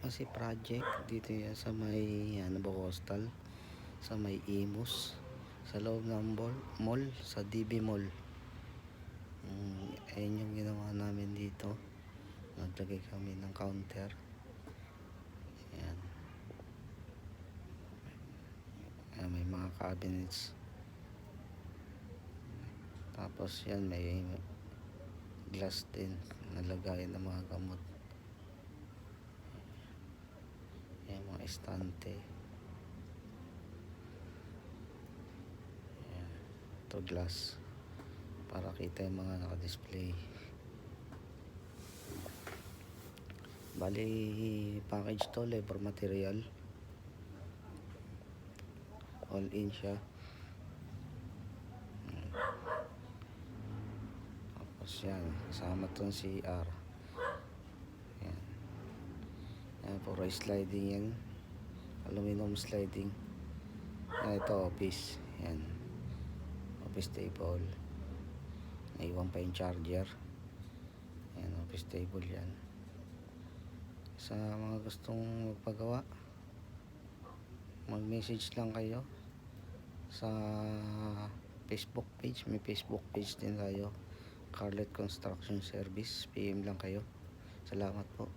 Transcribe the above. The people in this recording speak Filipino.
kasi project dito yan sa may ano ba, Coastal, sa may Imus, sa loob ng mall, sa DB Mall. Ayun yung ginawa namin dito. Naglagay kami ng counter. Ayan. Ayan, may mga cabinets. Tapos yan, may glass din nalagayan ng mga gamot. Ayan, mga estante. Ayan, ito glass para kita yung mga naka-display. Bali, package to, labor material, all in siya. Tapos yan, kasama itong CR. Yan. Yan, puro sliding yan, aluminum sliding. Yan, ito office. Yan, office table. Naiwan pa yung charger. Yan, office table yan. Sa mga gustong magpagawa, mag-message lang kayo sa Facebook page. May Facebook page din tayo, Carlet Construction Service. PM lang kayo. Salamat po.